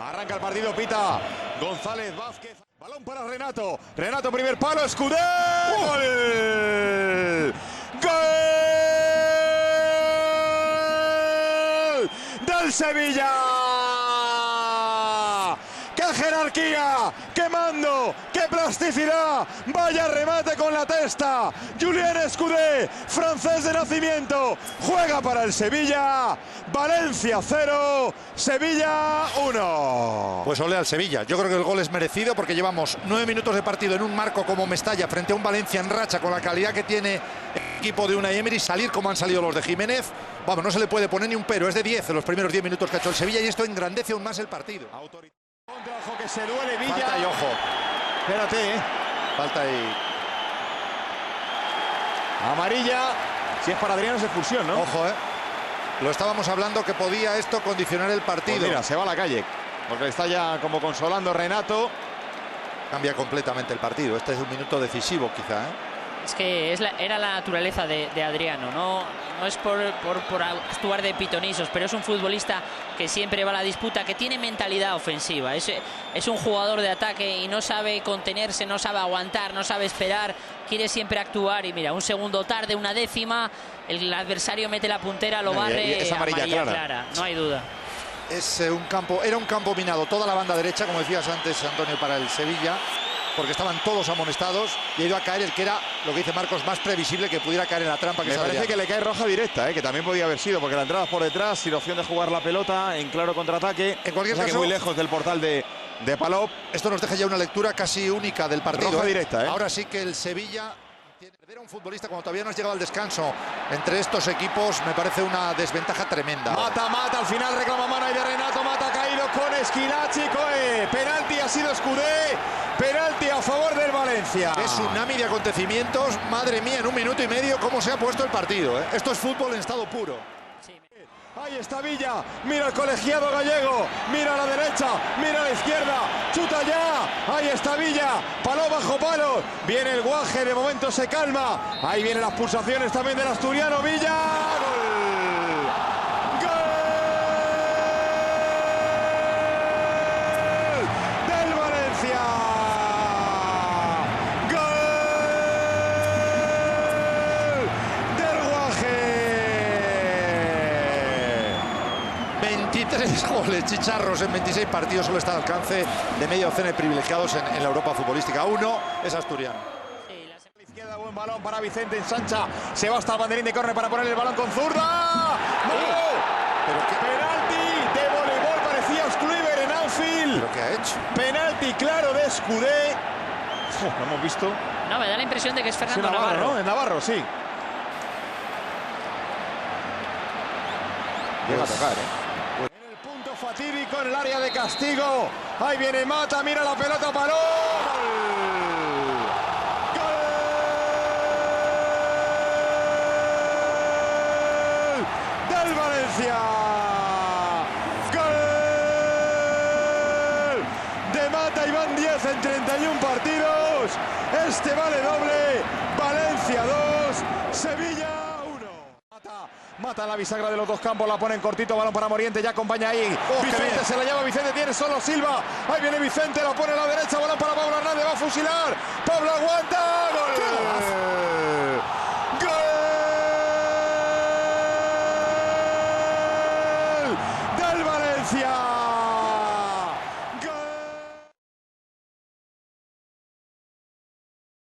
Arranca el partido, pita González Vázquez. Balón para Renato. Renato, primer palo, Escudé. ¡Gol! ¡Gol! ¡Del Sevilla! ¡Qué jerarquía! ¡Qué mando! ¡Qué plasticidad! ¡Vaya remate con la testa! Julien Escudé, francés de nacimiento, juega para el Sevilla. Valencia 0, Sevilla 1. Pues ole al Sevilla. Yo creo que el gol es merecido porque llevamos 9 minutos de partido en un marco como Mestalla frente a un Valencia en racha con la calidad que tiene el equipo de Unai Emery. Salir como han salido los de Jiménez, vamos, no se le puede poner ni un pero. Es de 10 en los primeros 10 minutos que ha hecho el Sevilla y esto engrandece aún más el partido. Contra, ojo que se duele Villa. Falta y ojo. Espérate, Falta y... amarilla. Si es para Adriano es expulsión, ¿no? Ojo, Lo estábamos hablando que podía esto condicionar el partido. Pues mira, se va a la calle. Porque está ya como consolando Renato. Cambia completamente el partido. Este es un minuto decisivo quizá, Es que era la naturaleza de Adriano, no es por actuar de pitonisos, pero es un futbolista que siempre va a la disputa, que tiene mentalidad ofensiva, es un jugador de ataque y no sabe contenerse, no sabe aguantar, no sabe esperar, quiere siempre actuar y mira, un segundo tarde, una décima, el adversario mete la puntera, lo barre, y es amarilla clara, no hay duda. Era un campo minado, toda la banda derecha, como decías antes, Antonio, para el Sevilla, porque estaban todos amonestados y ha ido a caer el que era, lo que dice Marcos, más previsible que pudiera caer en la trampa. Me parece que le cae roja directa, que también podía haber sido, porque la entrada por detrás, sin opción de jugar la pelota, en claro contraataque. En cualquier caso, muy lejos del portal de Palop. Esto nos deja ya una lectura casi única del partido. Roja directa, Ahora sí que el Sevilla... Perder a un futbolista cuando todavía no has llegado al descanso entre estos equipos me parece una desventaja tremenda. Mata, al final reclama mano ahí de Renato, Mata ha caído con Esquilachi, penalti ha sido Escudé, penalti a favor del Valencia. Es tsunami de acontecimientos, madre mía, en un minuto y medio cómo se ha puesto el partido. Esto es fútbol en estado puro. Ahí está Villa, mira el colegiado gallego, mira a la derecha, mira a la izquierda, chuta ya, ahí está Villa, palo bajo palo, viene el guaje, de momento se calma, ahí vienen las pulsaciones también del asturiano, Villa, ¡gol! ¡Gol! ¡Del Valencia! ¡Gol! ¡Del guaje! 23 goles, chicharros en 26 partidos, solo está al alcance de media docena de privilegiados en la Europa futbolística. Uno es asturiano. La izquierda, buen balón para Vicente, ensancha, se va hasta el banderín de córner para poner el balón con zurda. ¡No! ¿Pero qué? Penalti de voleibol, parecía Kluivert en Anfield. ¿Pero qué ha hecho? Penalti claro de Escudé. Lo hemos visto. No, me da la impresión de que es Fernando Sí, Navarro. ¿no? En Navarro, sí. Llega a tocar, En el punto fatídico, en el área de castigo. Ahí viene Mata, mira la pelota, paró. ¡Gol! ¡Del Valencia! ¡Gol! De Mata y van 10 en 31 partidos. Este vale doble. Valencia 2, Sevilla 1. Mata la bisagra de los dos campos, la pone en cortito, balón para Moriente, ya acompaña ahí. Vicente se la lleva, Vicente tiene solo Silva. Ahí viene Vicente, la pone a la derecha, balón para Pablo Hernández, va a fusilar. Pablo aguanta. ¡Gol! ¡Gol! ¡Del Valencia!